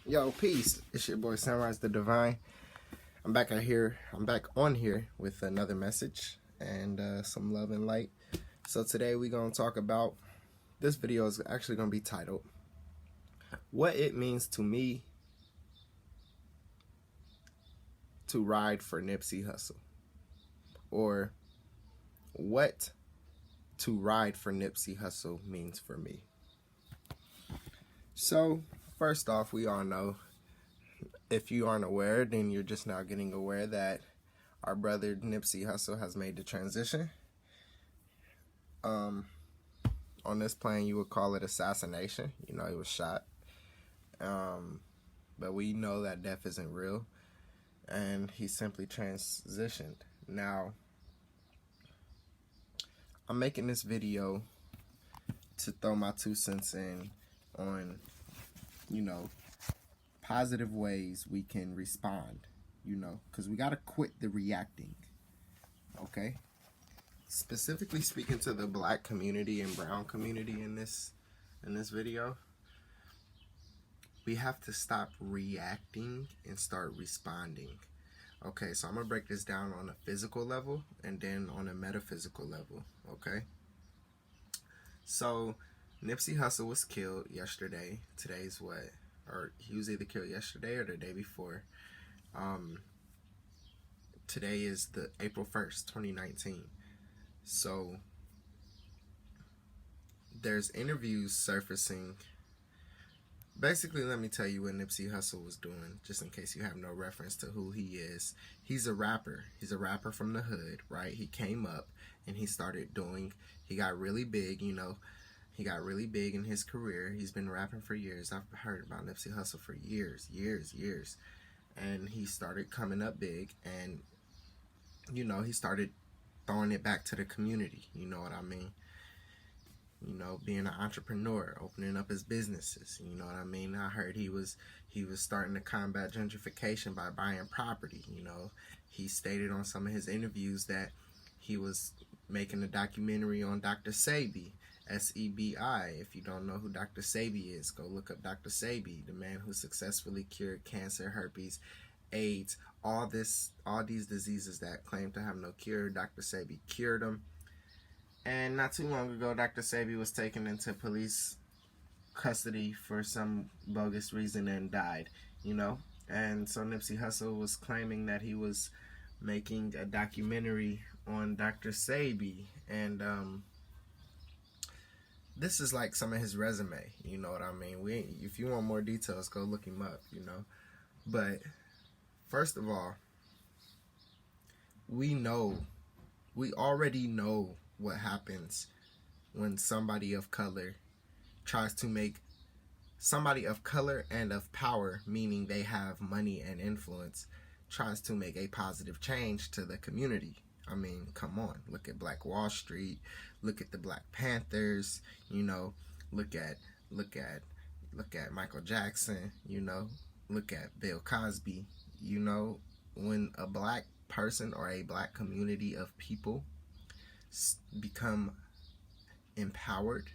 Yo, peace. It's your boy Sunrise the Divine. I'm back on here with another message and some love and light. So today we're gonna talk about, this video is actually gonna be titled, what it means to me to ride for Nipsey Hussle, or what to ride for Nipsey Hussle means for me. So first off, we all know, if you aren't aware, then you're just now getting aware that our brother Nipsey Hussle has made the transition. On this plane, you would call it assassination. You know, he was shot. But we know that death isn't real, and he simply transitioned. Now, I'm making this video to throw my 2 cents in on, positive ways we can respond, because we got to quit the reacting, okay? Specifically speaking to the black community and brown community in this video, we have to stop reacting and start responding. Okay, so I'm going to break this down on a physical level and then on a metaphysical level, okay? So, Nipsey Hussle was killed yesterday. Today's what? Or he was either killed yesterday or the day before. Today is the April 1st, 2019. So, there's interviews surfacing. Basically, let me tell you what Nipsey Hussle was doing, just in case you have no reference to who he is. He's a rapper. He's a rapper from the hood, right? He came up and he started doing, he got really big, He got really big in his career. He's been rapping for years. I've heard about Nipsey Hussle for years. And he started coming up big, and, he started throwing it back to the community. You know what I mean? Being an entrepreneur, opening up his businesses. You know what I mean? I heard he was starting to combat gentrification by buying property. He stated on some of his interviews that he was making a documentary on Dr. Sebi, S-E-B-I. If you don't know who Dr. Sebi is, go look up Dr. Sebi, the man who successfully cured cancer, herpes, AIDS, all these diseases that claim to have no cure. Dr. Sebi cured them. And not too long ago, Dr. Sebi was taken into police custody for some bogus reason and died, And so Nipsey Hussle was claiming that he was making a documentary on Dr. Sebi, and this is like some of his resume, you know what I mean? If you want more details, go look him up, But first of all, we already know what happens when somebody of color tries to make somebody of color and of power, meaning they have money and influence, tries to make a positive change to the community. I mean, come on. Look at Black Wall Street. Look at the Black Panthers. Look at Michael Jackson. Look at Bill Cosby. When a black person or a black community of people become empowered,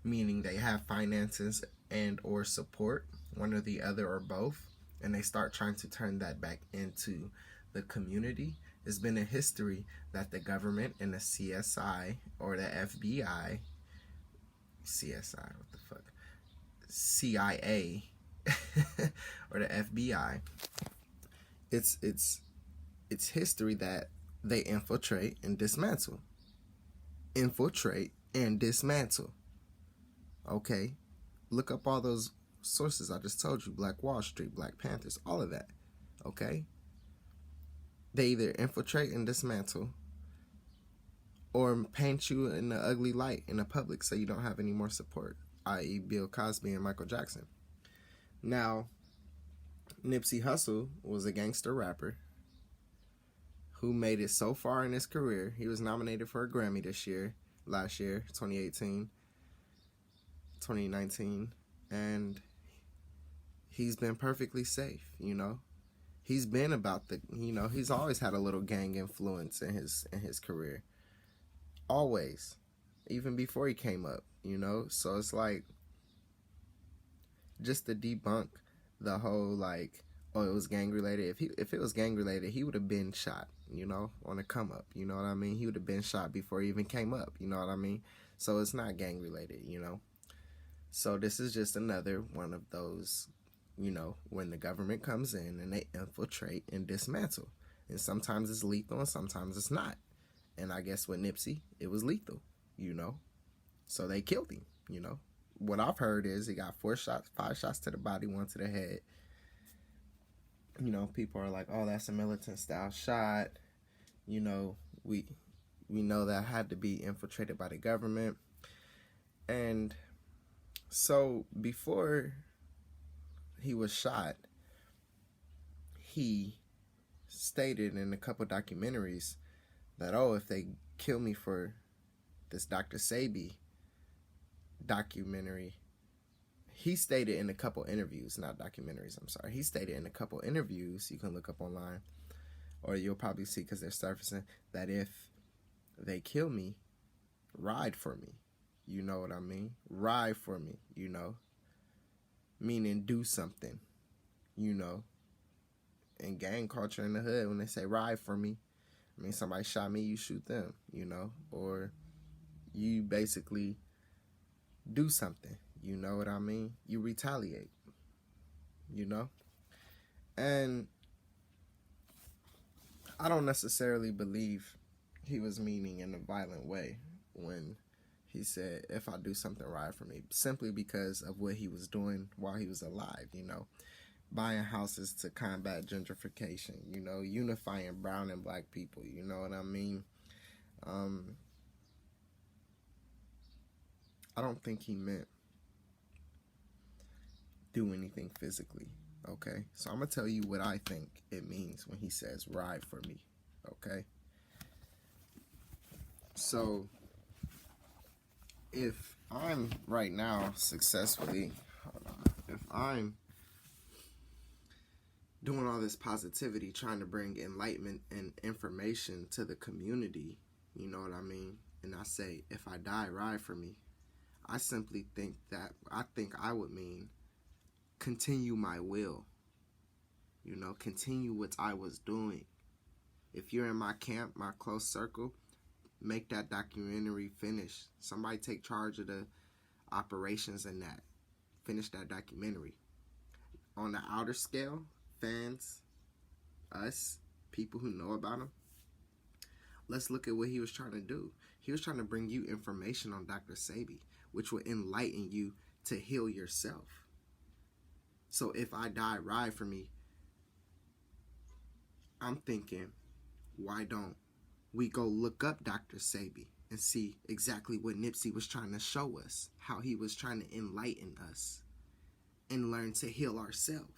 meaning they have finances and or support, one or the other or both, and they start trying to turn that back into the community, it's been a history that the government and the CSI or the FBI, CIA or the FBI, it's history that they infiltrate and dismantle. Okay? Look up all those sources I just told you. Black Wall Street, Black Panthers, all of that. Okay? They either infiltrate and dismantle, or paint you in the ugly light in the public so you don't have any more support, i.e. Bill Cosby and Michael Jackson. Now, Nipsey Hussle was a gangster rapper who made it so far in his career. He was nominated for a Grammy last year, 2019, and he's been perfectly safe, He's been about he's always had a little gang influence in his career. Always. Even before he came up, So it's like, just to debunk the whole like, oh, it was gang related. If it was gang related, he would have been shot, you know, on a come up. You know what I mean? He would have been shot before he even came up. You know what I mean? So it's not gang related, you know. So this is just another one of those, you know, when the government comes in and they infiltrate and dismantle. And sometimes it's lethal and sometimes it's not. And I guess with Nipsey, it was lethal, you know. So they killed him, you know. What I've heard is he got 5 shots to the body, 1 to the head. You know, people are like, oh, that's a militant style shot. You know, we know that had to be infiltrated by the government. And so before he was shot, he stated in a couple documentaries that, oh, if they kill me for this Dr. Sebi documentary, he stated in a couple interviews, not documentaries, I'm sorry. He stated in a couple interviews, you can look up online, or you'll probably see because they're surfacing, that if they kill me, ride for me. You know what I mean? Ride for me, you know. Meaning do something, you know. In gang culture in the hood, when they say ride for me, I mean somebody shot me, you shoot them, you know. Or you basically do something, you know what I mean? You retaliate, you know. And I don't necessarily believe he was meaning in a violent way when he said, if I do something, ride for me, simply because of what he was doing while he was alive, you know, buying houses to combat gentrification, you know, unifying brown and black people, you know what I mean? I don't think he meant do anything physically, okay? So I'm going to tell you what I think it means when he says ride for me, okay? So if I'm right now successfully, if I'm doing all this positivity, trying to bring enlightenment and information to the community, you know what I mean? And I say, if I die, ride for me. I simply think that, I would mean continue my will, you know, continue what I was doing. If you're in my camp, my close circle, make that documentary finish. Somebody take charge of the operations in that. Finish that documentary. On the outer scale, fans, us, people who know about him, let's look at what he was trying to do. He was trying to bring you information on Dr. Sebi, which would enlighten you to heal yourself. So if I die, ride for me. I'm thinking, why don't we go look up Dr. Sebi and see exactly what Nipsey was trying to show us, how he was trying to enlighten us and learn to heal ourselves.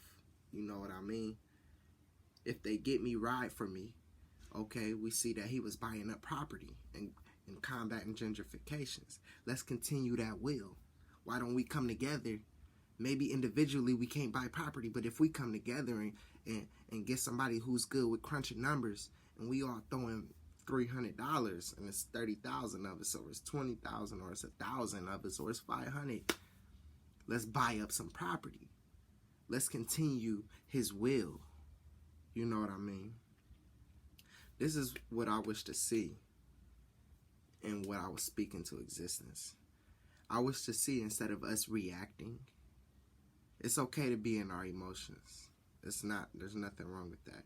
You know what I mean? If they get me, ride for me. Okay, we see that he was buying up property and combating gentrifications. Let's continue that will. Why don't we come together? Maybe individually we can't buy property, but if we come together and get somebody who's good with crunching numbers, and we all throwing $300 and it's 30,000 of us, or it's 20,000, or it's 1,000 of us, or it's 500. Let's buy up some property. Let's continue his will. You know what I mean? This is what I wish to see and what I was speaking to existence. I wish to see, instead of us reacting, it's okay to be in our emotions. It's not, there's nothing wrong with that.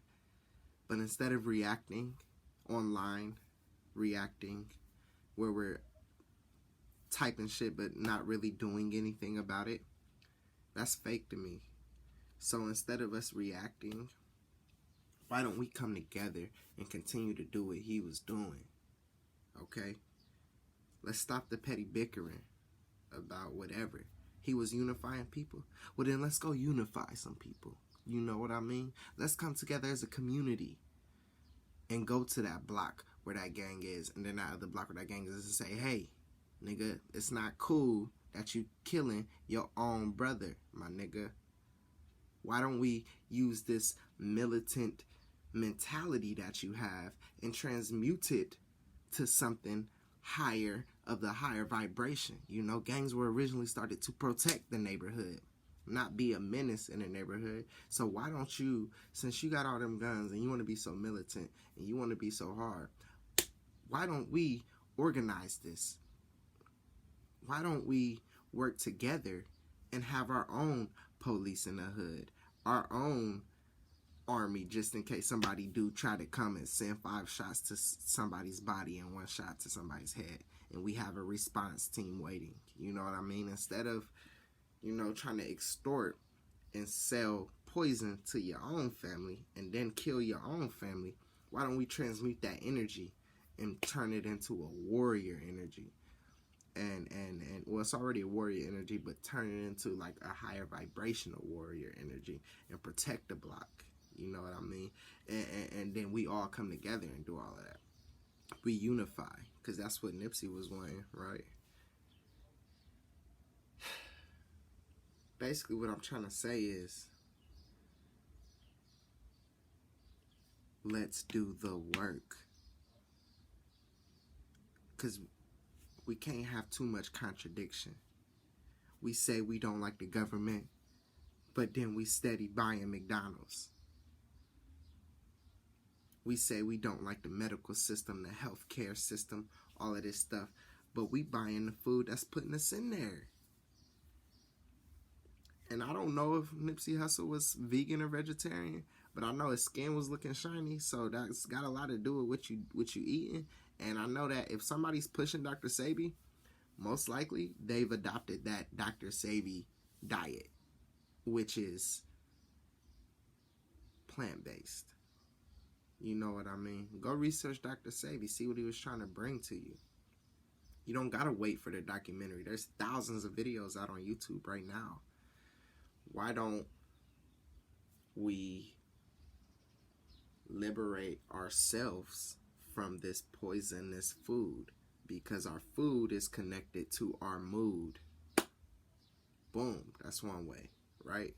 But instead of reacting online, reacting where we're typing shit but not really doing anything about it, that's fake to me. So instead of us reacting, why don't we come together and continue to do what he was doing? Okay? Let's stop the petty bickering about whatever. He was unifying people. Well, then let's go unify some people. You know what I mean? Let's come together as a community and go to that block where that gang is, and then that other block where that gang is, and say, hey, nigga, it's not cool that you killing your own brother, my nigga. Why don't we use this militant mentality that you have and transmute it to something higher, of the higher vibration? You know, gangs were originally started to protect the neighborhood. not be a menace in the neighborhood. So why don't you, since you got all them guns and you want to be so militant and you want to be so hard, why don't we organize this? Why don't we work together and have our own police in the hood, our own army, just in case somebody do try to come and send 5 shots to somebody's body and 1 shot to somebody's head, and we have a response team waiting. You know what I mean? Instead of, you know, trying to extort and sell poison to your own family and then kill your own family, why don't we transmute that energy and turn it into a warrior energy? And well, it's already a warrior energy, but turn it into like a higher vibrational warrior energy and protect the block. You know what I mean? And then we all come together and do all of that. We unify, because that's what Nipsey was wanting, right? Basically, what I'm trying to say is, let's do the work. Because we can't have too much contradiction. We say we don't like the government, but then we steady buying McDonald's. We say we don't like the medical system, the healthcare system, all of this stuff, but we buying the food that's putting us in there. And I don't know if Nipsey Hussle was vegan or vegetarian, but I know his skin was looking shiny, so that's got a lot to do with what you eating. And I know that if somebody's pushing Dr. Sebi, most likely they've adopted that Dr. Sebi diet, which is plant-based. You know what I mean? Go research Dr. Sebi, see what he was trying to bring to you. You don't gotta wait for the documentary. There's thousands of videos out on YouTube right now. Why don't we liberate ourselves from this poisonous food? Because our food is connected to our mood. Boom. That's one way, right?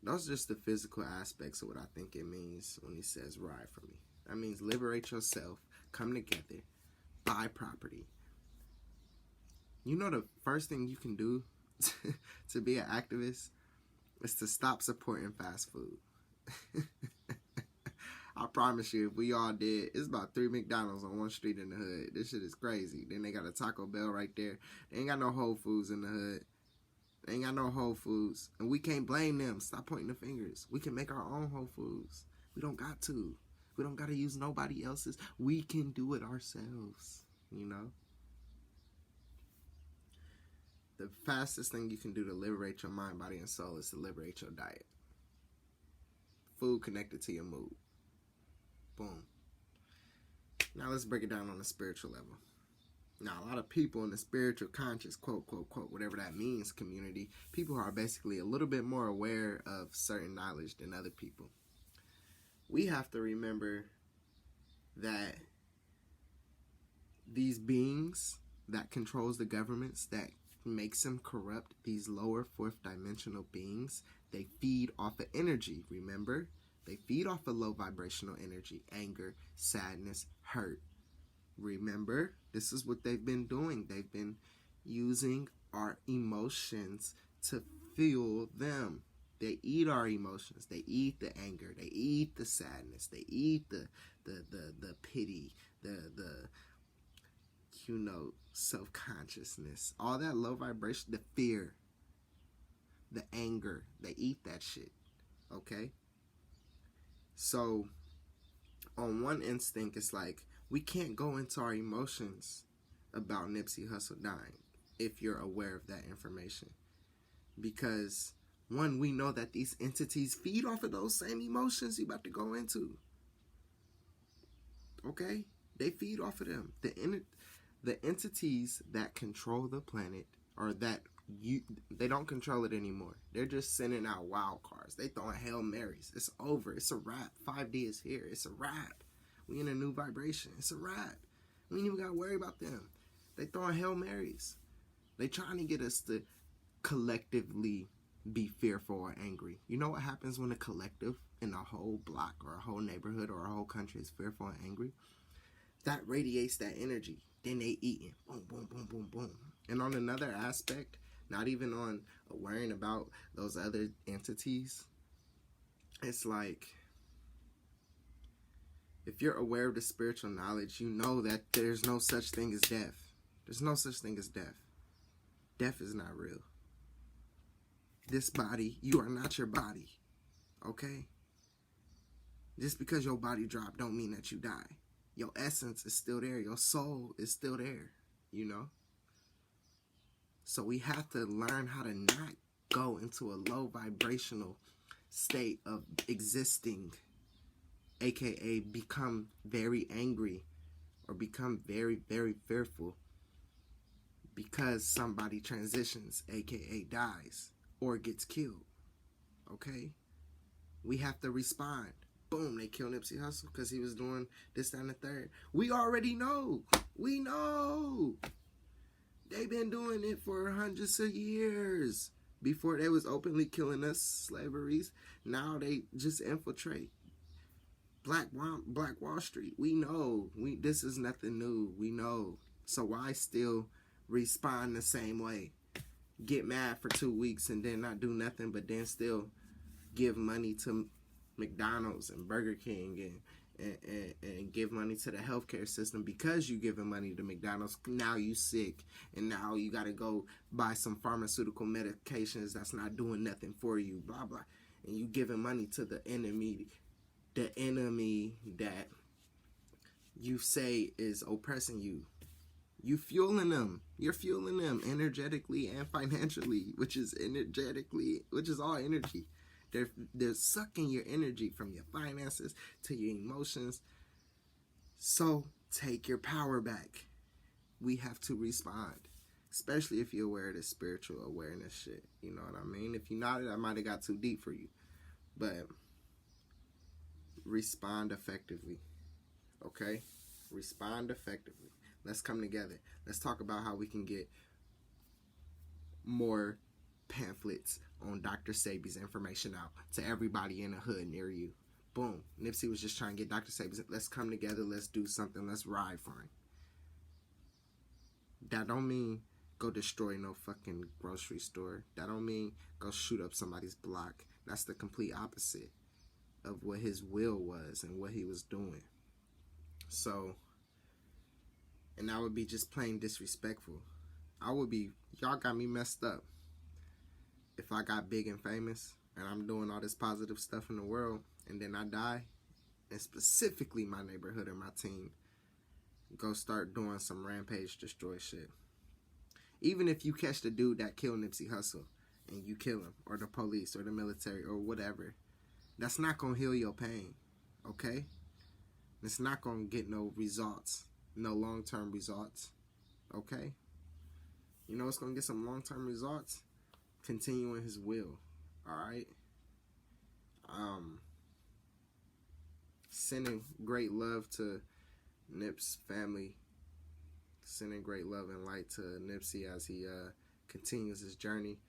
Those are just the physical aspects of what I think it means when he says ride for me. That means liberate yourself, come together, buy property. You know the first thing you can do to be an activist is to stop supporting fast food. I promise you, if we all did, it's about 3 McDonald's on one street in the hood. This shit is crazy. Then they got a Taco Bell right there. They ain't got no Whole Foods in the hood. They ain't got no Whole Foods. And we can't blame them. Stop pointing the fingers. We can make our own Whole Foods. We don't got to. We don't got to use nobody else's. We can do it ourselves, you know? The fastest thing you can do to liberate your mind, body, and soul is to liberate your diet. Food connected to your mood. Boom. Now let's break it down on a spiritual level. Now, a lot of people in the spiritual conscious, quote, quote, quote, whatever that means, community, people who are basically a little bit more aware of certain knowledge than other people. We have to remember that these beings that controls the governments, that makes them corrupt, these lower fourth dimensional beings, they feed off of energy, remember? They feed off of low vibrational energy, anger, sadness, hurt. Remember, this is what they've been doing. They've been using our emotions to fuel them. They eat our emotions. They eat the anger. They eat the sadness. They eat the pity, the self-consciousness. All that low vibration, the fear, the anger. They eat that shit. Okay? So, on one instinct, it's like, we can't go into our emotions about Nipsey Hussle dying if you're aware of that information. Because, one, we know that these entities feed off of those same emotions you're about to go into. Okay? They feed off of them. The entities that control the planet, or that they don't control it anymore. They're just sending out wild cards. They throwing Hail Marys. It's over. It's a wrap. 5D is here. It's a wrap. We in a new vibration. It's a wrap. We ain't even got to worry about them. They throwing Hail Marys. They trying to get us to collectively be fearful or angry. You know what happens when a collective in a whole block or a whole neighborhood or a whole country is fearful and angry? That radiates that energy. Then they eating. Boom, boom, boom, boom, boom. And on another aspect, not even on worrying about those other entities. It's like, if you're aware of the spiritual knowledge, you know that there's no such thing as death. There's no such thing as death. Death is not real. This body, you are not your body. Okay? Just because your body dropped don't mean that you die. Your essence is still there. Your soul is still there. You know? So we have to learn how to not go into a low vibrational state of existing, aka become very angry or become very, very fearful because somebody transitions, aka dies or gets killed. Okay? We have to respond. Boom, they killed Nipsey Hussle because he was doing this, that, and the third. We already know. We know. They've been doing it for hundreds of years. Before they was openly killing us, slaveries. Now they just infiltrate. Black Wall Street. We know. This is nothing new. We know. So why still respond the same way? Get mad for 2 weeks and then not do nothing, but then still give money to McDonald's and Burger King and give money to the healthcare system because you giving money to McDonald's. Now you sick and now you got to go buy some pharmaceutical medications that's not doing nothing for you, blah blah, and you giving money to the enemy that you say is oppressing you. You fueling them. You're fueling them energetically and financially, which is all energy. They're sucking your energy from your finances to your emotions. So take your power back. We have to respond, especially if you're aware of this spiritual awareness shit. You know what I mean? If you're not, I might have got too deep for you. But respond effectively. Okay? Respond effectively. Let's come together. Let's talk about how we can get more pamphlets on Dr. Sebi's information out to everybody in the hood near you. Boom. Nipsey was just trying to get Dr. Sebi's. Let's come together. Let's do something. Let's ride for him. That don't mean go destroy no fucking grocery store. That don't mean go shoot up somebody's block. That's the complete opposite of what his will was and what he was doing. So, and that would be just plain disrespectful. Y'all got me messed up. If I got big and famous and I'm doing all this positive stuff in the world and then I die, and specifically my neighborhood or my team go start doing some rampage destroy shit. Even if you catch the dude that killed Nipsey Hussle and you kill him, or the police or the military or whatever, that's not gonna heal your pain, okay? It's not gonna get no results, no long-term results, okay? You know what's gonna get some long-term results? Continuing his will, alright? Sending great love to Nip's family. Sending great love and light to Nipsey as he continues his journey.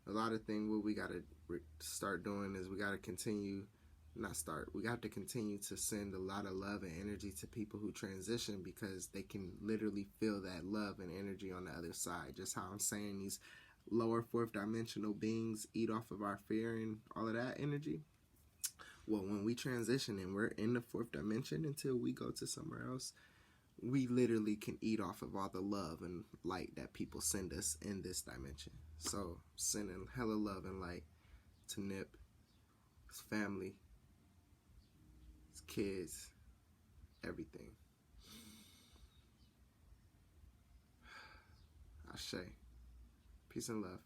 A lot of things what we got to start doing is we got to continue to send a lot of love and energy to people who transition, because they can literally feel that love and energy on the other side. Just how I'm saying these lower fourth dimensional beings eat off of our fear and all of that energy. Well, when we transition and we're in the fourth dimension until we go to somewhere else, we literally can eat off of all the love and light that people send us in this dimension. So, sending hella love and light to Nip, his family, his kids, everything. Ashe. Peace and love.